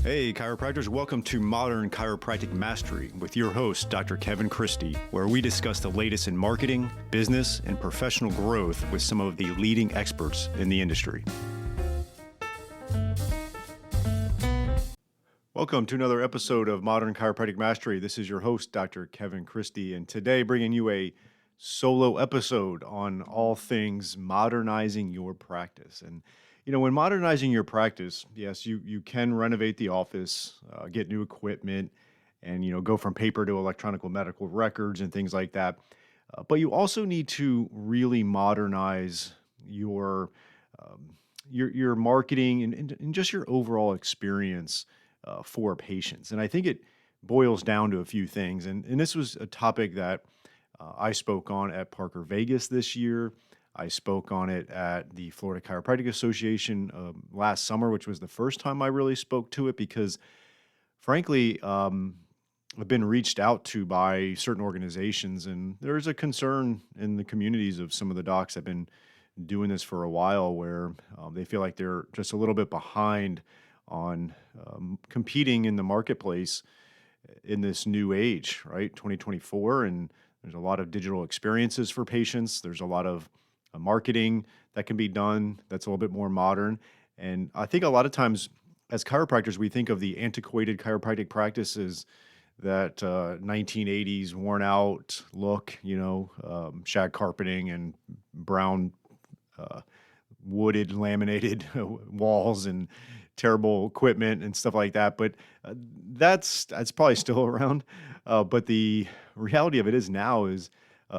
Hey, chiropractors, welcome to Modern Chiropractic Mastery with your host, Dr. Kevin Christie, where we discuss the latest in marketing, business, and professional growth with some of the leading experts in the industry. Welcome to another episode of Modern Chiropractic Mastery. This is your host, Dr. Kevin Christie, and today bringing you a solo episode on all things modernizing your practice. And when modernizing your practice, yes, you can renovate the office, get new equipment, and go from paper to electronic medical records and things like that. But you also need to really modernize your marketing and just your overall experience for patients. And I think it boils down to a few things. And this was a topic that I spoke on at Parker Vegas this year. I spoke on it at the Florida Chiropractic Association last summer, which was the first time I really spoke to it because, frankly, I've been reached out to by certain organizations, and there's a concern in the communities of some of the docs that have been doing this for a while where they feel like they're just a little bit behind on competing in the marketplace in this new age, right? 2024, and there's a lot of digital experiences for patients. There's a lot of marketing that can be done that's a little bit more modern. And I think a lot of times as chiropractors, we think of the antiquated chiropractic practices, that 1980s worn out look, shag carpeting and brown wooded laminated walls and terrible equipment and stuff like that. But that's probably still around. But the reality of it is now is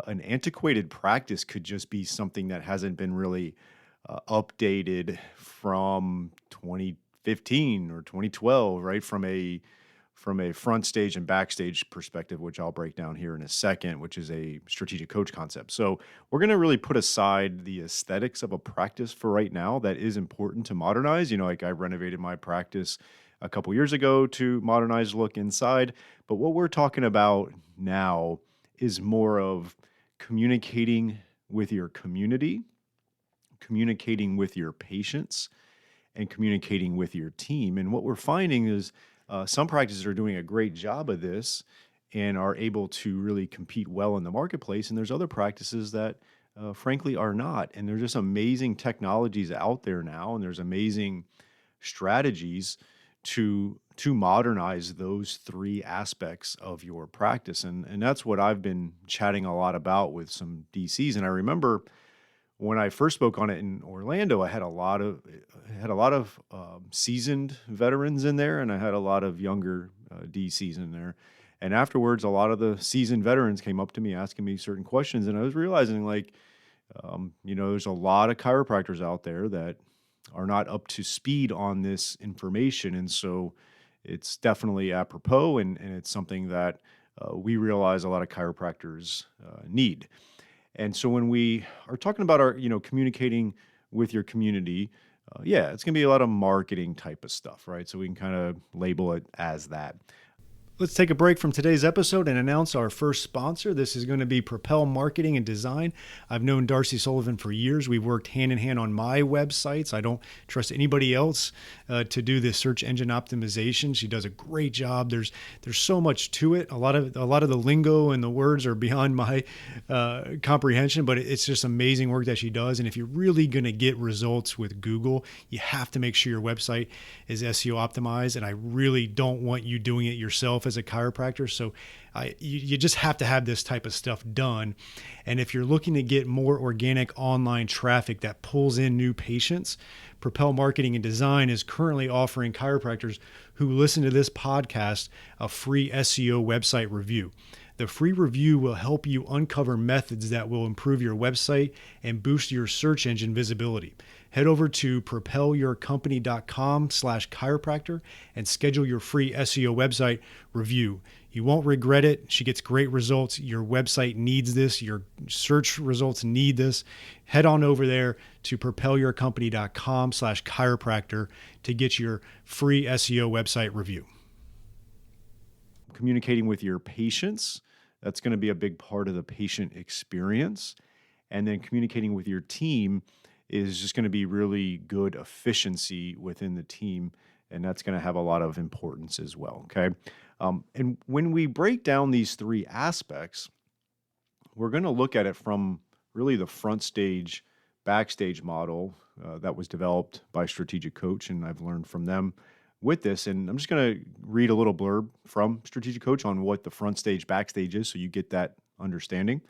an antiquated practice could just be something that hasn't been really updated from 2015 or 2012, right? From a front stage and backstage perspective, which I'll break down here in a second, which is a strategic coach concept. So we're going to really put aside the aesthetics of a practice for right now. That is important to modernize. Like I renovated my practice a couple years ago to modernize look inside. But what we're talking about now is more of communicating with your community, communicating with your patients, and communicating with your team. And what we're finding is some practices are doing a great job of this and are able to really compete well in the marketplace. And there's other practices that frankly are not. And there's just amazing technologies out there now, and there's amazing strategies to modernize those three aspects of your practice. And that's what I've been chatting a lot about with some DCs. And I remember when I first spoke on it in Orlando, I had a lot of seasoned veterans in there, and I had a lot of younger DCs in there. And afterwards, a lot of the seasoned veterans came up to me asking me certain questions, and I was realizing, there's a lot of chiropractors out there that are not up to speed on this information, and so it's definitely apropos, and it's something that we realize a lot of chiropractors need. And so when we are talking about our, communicating with your community, it's going to be a lot of marketing type of stuff, right? So we can kind of label it as that. Let's take a break from today's episode and announce our first sponsor. This is going to be Propel Marketing and Design. I've known Darcy Sullivan for years. We've worked hand in hand on my websites. I don't trust anybody else to do this search engine optimization. She does a great job. There's so much to it. A lot of the lingo and the words are beyond my comprehension, but it's just amazing work that she does. And if you're really going to get results with Google, you have to make sure your website is SEO optimized. And I really don't want you doing it yourself as a chiropractor. So you just have to have this type of stuff done. And if you're looking to get more organic online traffic that pulls in new patients, Propel Marketing and Design is currently offering chiropractors who listen to this podcast a free SEO website review. The free review will help you uncover methods that will improve your website and boost your search engine visibility. Head over to propelyourcompany.com/chiropractor and schedule your free SEO website review. You won't regret it. She gets great results. Your website needs this. Your search results need this. Head on over there to propelyourcompany.com/chiropractor to get your free SEO website review. Communicating with your patients, that's going to be a big part of the patient experience. And then communicating with your team is just going to be really good efficiency within the team and that's going to have a lot of importance as well. Okay. And when we break down these three aspects, we're going to look at it from really the front stage, backstage model that was developed by Strategic Coach, and I've learned from them with this. And I'm just going to read a little blurb from Strategic Coach on what the front stage, backstage is so you get that understanding.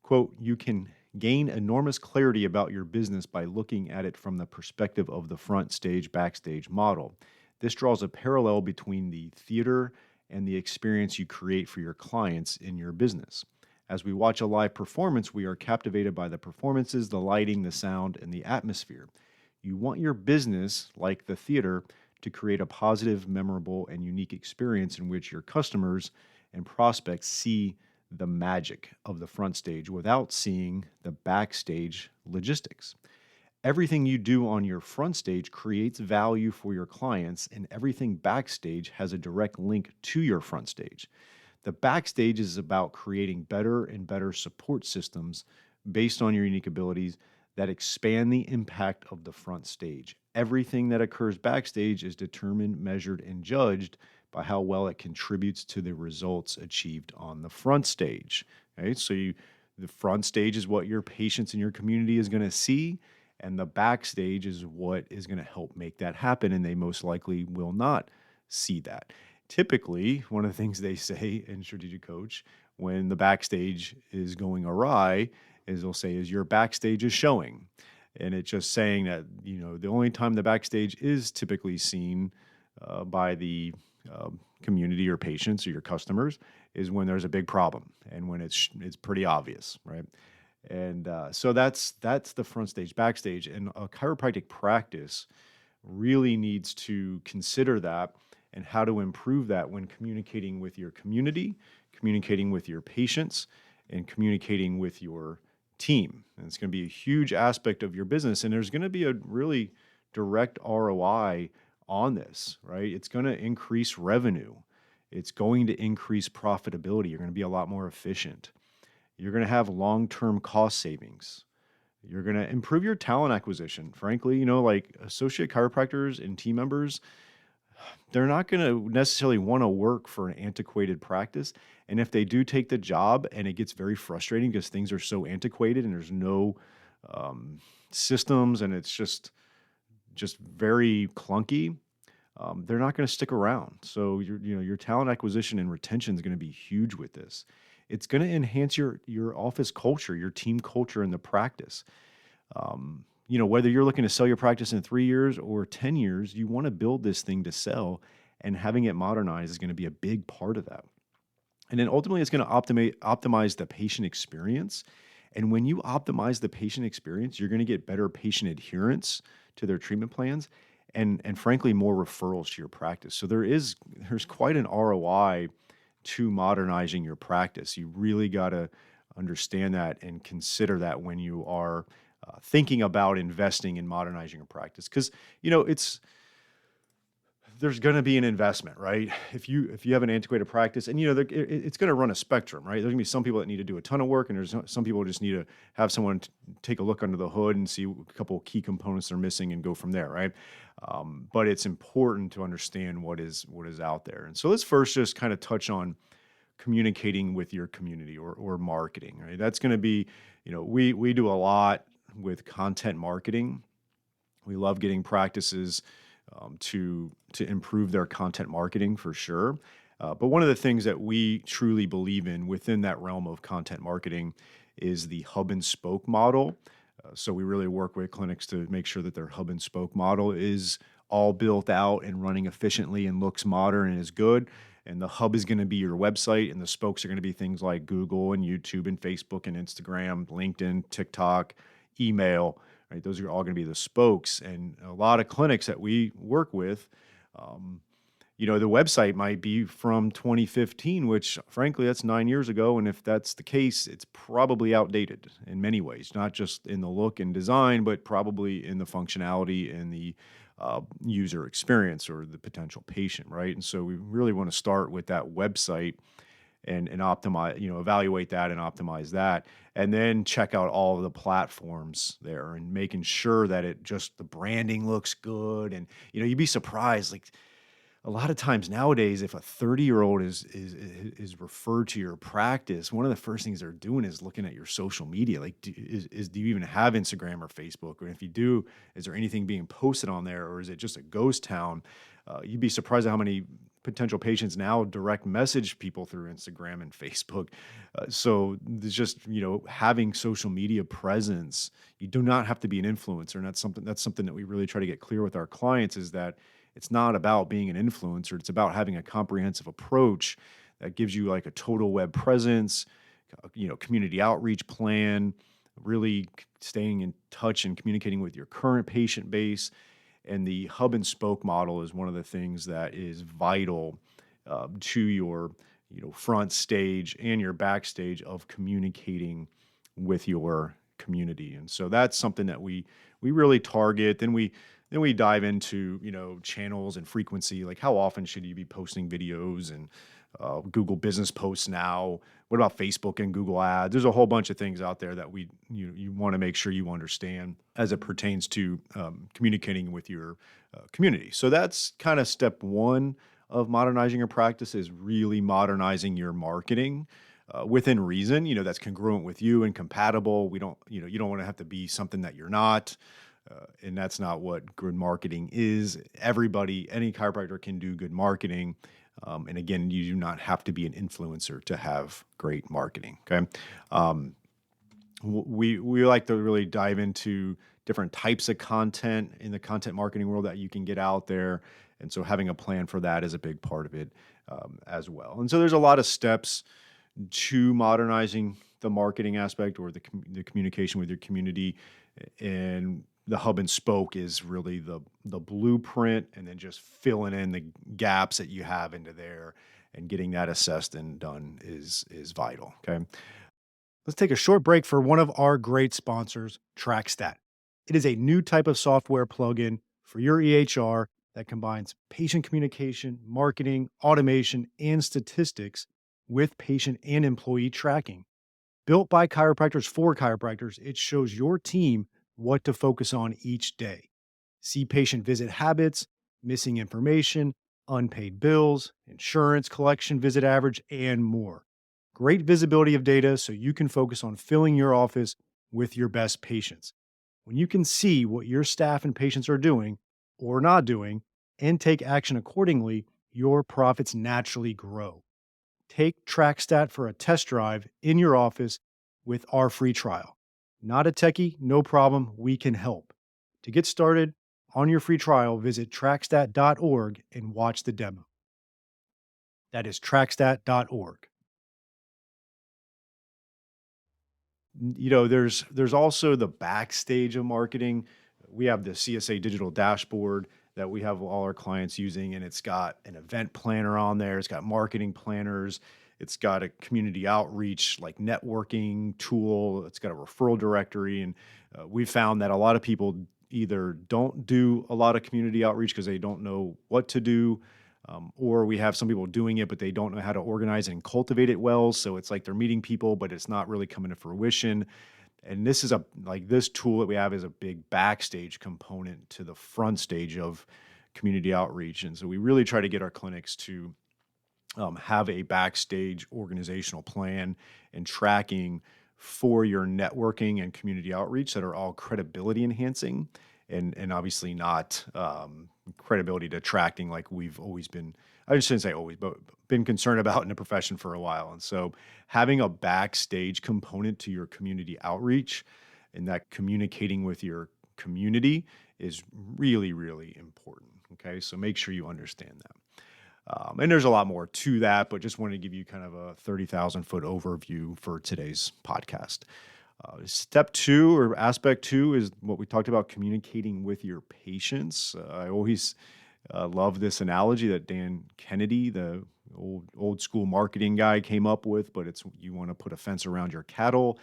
Quote, you can gain enormous clarity about your business by looking at it from the perspective of the front stage, backstage model. This draws a parallel between the theater and the experience you create for your clients in your business. As we watch a live performance, we are captivated by the performances, the lighting, the sound, and the atmosphere. You want your business, like the theater, to create a positive, memorable, and unique experience in which your customers and prospects see the magic of the front stage without seeing the backstage logistics. Everything you do on your front stage creates value for your clients, and everything backstage has a direct link to your front stage. The backstage is about creating better and better support systems based on your unique abilities that expand the impact of the front stage. Everything that occurs backstage is determined, measured, and judged by how well it contributes to the results achieved on the front stage. Right? The front stage is what your patients in your community is going to see, and the backstage is what is going to help make that happen, and they most likely will not see that. Typically, one of the things they say in Strategic Coach when the backstage is going awry is they'll say, is your backstage is showing. And it's just saying that, the only time the backstage is typically seen by the community or patients or your customers is when there's a big problem and when it's pretty obvious, right? And so that's the front stage, backstage, and a chiropractic practice really needs to consider that and how to improve that when communicating with your community, communicating with your patients, and communicating with your team. And it's going to be a huge aspect of your business, and there's going to be a really direct ROI on this, right? It's going to increase revenue. It's going to increase profitability. You're going to be a lot more efficient. You're going to have long-term cost savings. You're going to improve your talent acquisition. Frankly, like associate chiropractors and team members, they're not going to necessarily want to work for an antiquated practice. And if they do take the job and it gets very frustrating because things are so antiquated and there's no systems and it's just very clunky, they're not going to stick around. So your talent acquisition and retention is going to be huge with this. It's going to enhance your office culture, your team culture in the practice. Whether you're looking to sell your practice in 3 years or 10 years, you want to build this thing to sell, and having it modernized is going to be a big part of that. And then ultimately, it's going to optimize the patient experience. And when you optimize the patient experience, you're going to get better patient adherence to their treatment plans and frankly, more referrals to your practice. So there's quite an ROI to modernizing your practice. You really got to understand that and consider that when you are thinking about investing in modernizing your practice, because there's going to be an investment, right? If you have an antiquated practice, and it's going to run a spectrum, right? There's going to be some people that need to do a ton of work, and there's some people who just need to have someone take a look under the hood and see a couple of key components they're missing and go from there, right? But it's important to understand what is out there. And so let's first just kind of touch on communicating with your community or marketing, right? That's going to be, we do a lot with content marketing. We love getting practices to improve their content marketing for sure. But one of the things that we truly believe in within that realm of content marketing is the hub and spoke model. So we really work with clinics to make sure that their hub and spoke model is all built out and running efficiently and looks modern and is good. And the hub is going to be your website, and the spokes are going to be things like Google and YouTube and Facebook and Instagram, LinkedIn, TikTok, email, right? Those are all going to be the spokes. And a lot of clinics that we work with, the website might be from 2015, which frankly, that's 9 years ago. And if that's the case, it's probably outdated in many ways, not just in the look and design, but probably in the functionality and the user experience or the potential patient, right? And so we really want to start with that website and optimize, evaluate that and optimize that, and then check out all of the platforms there and making sure that the branding looks good. And you'd be surprised, like a lot of times nowadays, if a 30-year-old is referred to your practice, one of the first things they're doing is looking at your social media. Like, do you even have Instagram or Facebook? Or if you do, is there anything being posted on there, or is it just a ghost town? You'd be surprised at how many potential patients now direct message people through Instagram and Facebook. So there's just having social media presence. You do not have to be an influencer, and that's something that we really try to get clear with our clients, is that it's not about being an influencer. It's about having a comprehensive approach that gives you like a total web presence, community outreach plan, really staying in touch and communicating with your current patient base. And the hub and spoke model is one of the things that is vital to your front stage and your backstage of communicating with your community. And so that's something that we really target. Then we dive into channels and frequency, like how often should you be posting videos and Google Business Posts now. What about Facebook and Google Ads? There's a whole bunch of things out there that you want to make sure you understand as it pertains to communicating with your community. So that's kind of step one of modernizing your practice, is really modernizing your marketing within reason. That's congruent with you and compatible. We don't, you don't want to have to be something that you're not. And that's not what good marketing is. Any chiropractor can do good marketing. And again, you do not have to be an influencer to have great marketing. Okay. We like to really dive into different types of content in the content marketing world that you can get out there. And so having a plan for that is a big part of it as well. And so there's a lot of steps to modernizing the marketing aspect, or the communication with your community. And the hub and spoke is really the blueprint, and then just filling in the gaps that you have into there and getting that assessed and done is vital. Okay. Let's take a short break for one of our great sponsors, TrackStat. It is a new type of software plugin for your EHR that combines patient communication, marketing, automation, and statistics with patient and employee tracking. Built by chiropractors for chiropractors, it shows your team what to focus on each day. See patient visit habits, missing information, unpaid bills, insurance collection visit average, and more. Great visibility of data so you can focus on filling your office with your best patients. When you can see what your staff and patients are doing or not doing and take action accordingly, your profits naturally grow. Take TrackStat for a test drive in your office with our free trial. Not a techie? No problem. We can help. To get started on your free trial, visit trackstat.org and watch the demo. That is trackstat.org. There's also the backstage of marketing. We have the CSA digital dashboard that we have all our clients using, and it's got an event planner on there. It's got marketing planners. It's got a community outreach, like networking tool. It's got a referral directory. And we found that a lot of people either don't do a lot of community outreach because they don't know what to do, or we have some people doing it, but they don't know how to organize and cultivate it well. So it's like they're meeting people, but it's not really coming to fruition. And this tool that we have is a big backstage component to the front stage of community outreach. And so we really try to get our clinics to have a backstage organizational plan and tracking for your networking and community outreach that are all credibility enhancing, and obviously not credibility detracting, like we've always been. I just shouldn't say always, but been concerned about in the profession for a while. And so having a backstage component to your community outreach and that communicating with your community is really, really important. Okay. So make sure you understand that. And there's a lot more to that, but just wanted to give you kind of a 30,000-foot overview for today's podcast. Step two, or aspect two, is what we talked about, communicating with your patients. I always love this analogy that Dan Kennedy, the old school marketing guy, came up with, but it's, you want to put a fence around your cattle,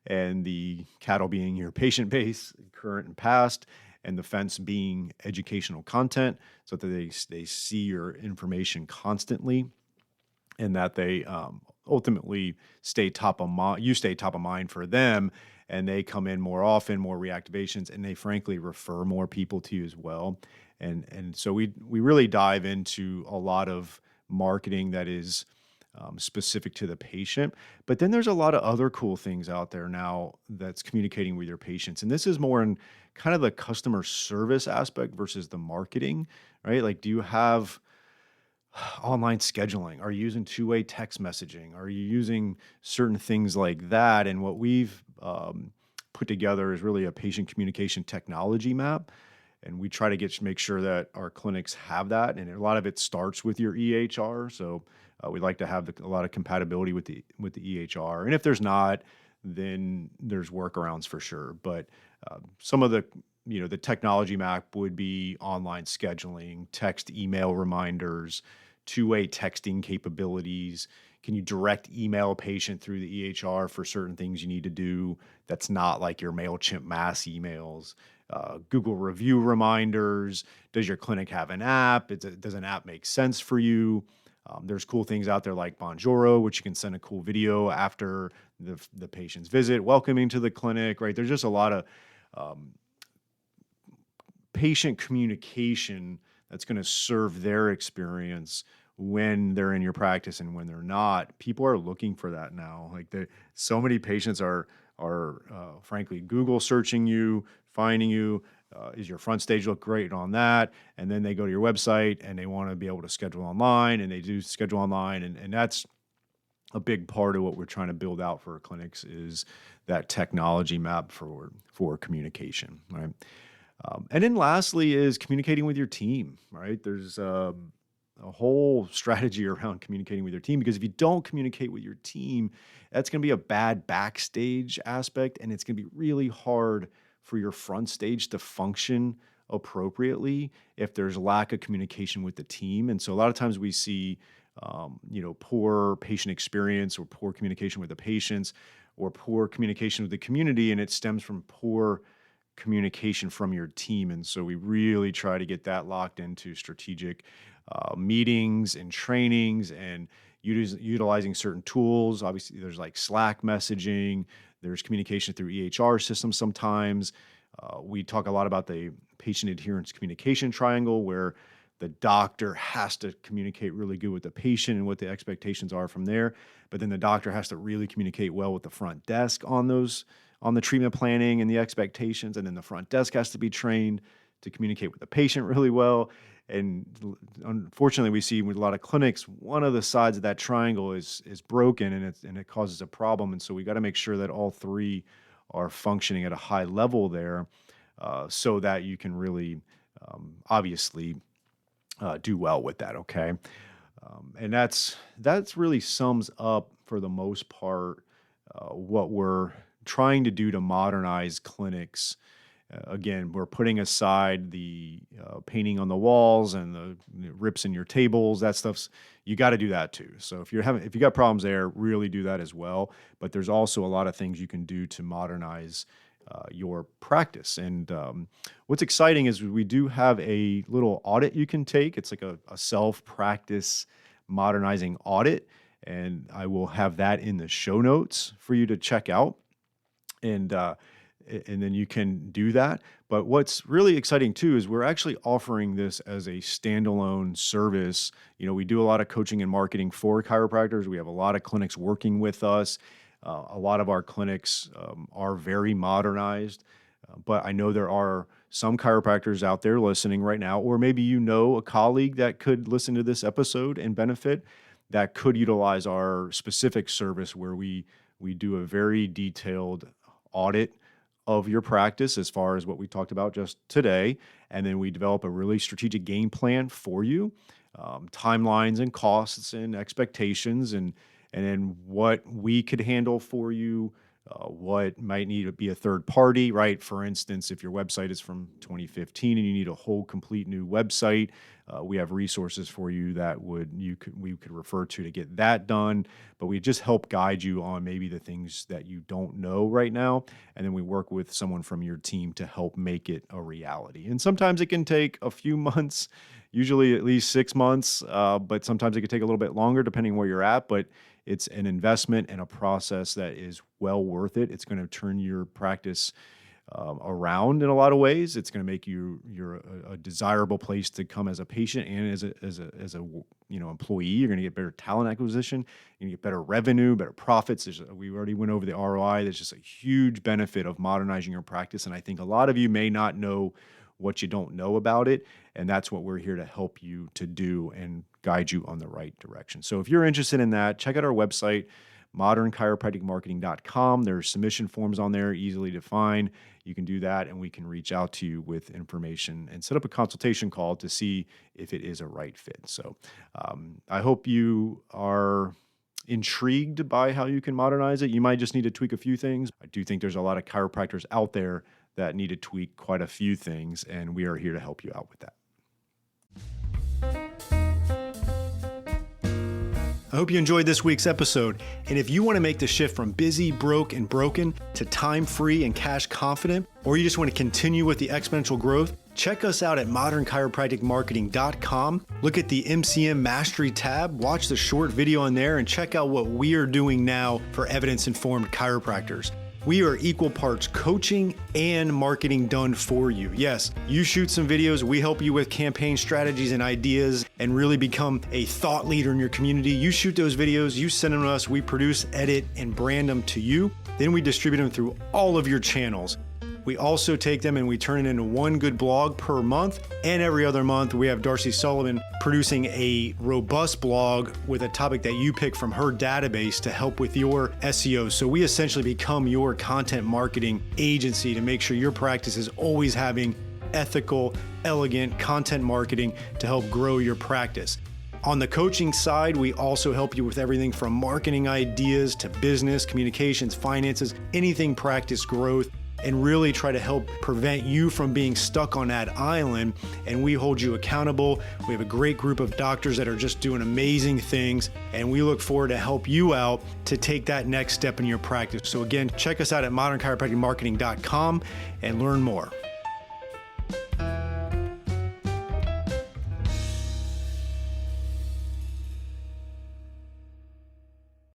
and the cattle being your patient base, current and past, and the fence being educational content, so that they see your information constantly. and that they ultimately stay top of mind. You stay top of mind for them, and they come in more often, more reactivations, and they frankly refer more people to you as well. And so we really dive into a lot of marketing that is specific to the patient. But then there's a lot of other cool things out there now that's communicating with your patients, and this is more in kind of the customer service aspect versus the marketing, right? Like, do you have online scheduling? Are you using two-way text messaging? Are you using certain things like that? And what we've put together is really a patient communication technology map. And we try to make sure that our clinics have that. And a lot of it starts with your EHR. So we like to have a lot of compatibility with the EHR. And if there's not, then there's workarounds for sure. But some of the technology map would be online scheduling, text, email reminders, two-way texting capabilities. Can you direct email a patient through the EHR for certain things you need to do? That's not like your MailChimp mass emails. Google review reminders. Does your clinic have an app? Does an app make sense for you? There's cool things out there like Bonjoro, which you can send a cool video after the patient's visit, welcoming to the clinic, right? There's just a lot of um, patient communication that's going to serve their experience when they're in your practice and when they're not. People are looking for that now. Like, so many patients are frankly Google searching you, finding you. Is your front stage look great on that? And then they go to your website and they want to be able to schedule online, and they do schedule online, and that's a big part of what we're trying to build out for our clinics is that technology map for communication, right? And then lastly is communicating with your team, right? There's a whole strategy around communicating with your team, because if you don't communicate with your team, that's going to be a bad backstage aspect, and it's going to be really hard for your front stage to function appropriately if there's lack of communication with the team. And so a lot of times we see poor patient experience or poor communication with the patients or poor communication with the community, and it stems from poor communication from your team. And so we really try to get that locked into strategic meetings and trainings and utilizing certain tools. Obviously, there's like Slack messaging, there's communication through EHR systems sometimes. We talk a lot about the patient adherence communication triangle, where the doctor has to communicate really good with the patient and what the expectations are from there. But then the doctor has to really communicate well with the front desk on the treatment planning and the expectations. And then the front desk has to be trained to communicate with the patient really well. And unfortunately, we see with a lot of clinics, one of the sides of that triangle is broken, and it causes a problem. And so we got to make sure that all three are functioning at a high level there, so that you can really obviously do well with that. Okay. And that's really sums up for the most part what we're trying to do to modernize clinics. Again, we're putting aside the painting on the walls and the rips in your tables. That stuff's, you got to do that too. So if you got problems there, really do that as well. But there's also a lot of things you can do to modernize your practice. And what's exciting is we do have a little audit you can take. It's like a self-practice modernizing audit, and I will have that in the show notes for you to check out. And then you can do that. But what's really exciting too is we're actually offering this as a standalone service. We do a lot of coaching and marketing for chiropractors. We have a lot of clinics working with us. A lot of our clinics are very modernized, but I know there are some chiropractors out there listening right now, or maybe a colleague that could listen to this episode and benefit, that could utilize our specific service where we do a very detailed audit of your practice as far as what we talked about just today. And then we develop a really strategic game plan for you, timelines and costs and expectations, and then what we could handle for you what might need to be a third party, right? For instance, if your website is from 2015 and you need a whole complete new website, we have resources for you that we could refer to get that done. But we just help guide you on maybe the things that you don't know right now, and then we work with someone from your team to help make it a reality. And sometimes it can take a few months, usually at least 6 months, but sometimes it could take a little bit longer depending where you're at. But it's an investment and a process that is well worth it. It's going to turn your practice around in a lot of ways. It's going to make you're a desirable place to come as a patient and as a employee. You're going to get better talent acquisition. You're going to get better revenue, better profits. We already went over the ROI. There's just a huge benefit of modernizing your practice, and I think a lot of you may not know what you don't know about it, and that's what we're here to help you to do and guide you on the right direction. So if you're interested in that, check out our website, modernchiropracticmarketing.com. There's submission forms on there, easily to find. You can do that, and we can reach out to you with information and set up a consultation call to see if it is a right fit. So I hope you are intrigued by how you can modernize it. You might just need to tweak a few things. I do think there's a lot of chiropractors out there that need to tweak quite a few things, and we are here to help you out with that. I hope you enjoyed this week's episode. And if you want to make the shift from busy, broke, and broken to time-free and cash confident, or you just want to continue with the exponential growth, check us out at modernchiropracticmarketing.com. Look at the MCM Mastery tab, watch the short video on there, and check out what we are doing now for evidence-informed chiropractors. We are equal parts coaching and marketing done for you. Yes, you shoot some videos, we help you with campaign strategies and ideas and really become a thought leader in your community. You shoot those videos, you send them to us, we produce, edit, and brand them to you. Then we distribute them through all of your channels. We also take them and we turn it into one good blog per month. And every other month, we have Darcy Sullivan producing a robust blog with a topic that you pick from her database to help with your SEO. So we essentially become your content marketing agency to make sure your practice is always having ethical, elegant content marketing to help grow your practice. On the coaching side, we also help you with everything from marketing ideas to business, communications, finances, anything practice growth, and really try to help prevent you from being stuck on that island. And we hold you accountable. We have a great group of doctors that are just doing amazing things, and we look forward to help you out to take that next step in your practice. So again, check us out at modernchiropracticmarketing.com and learn more.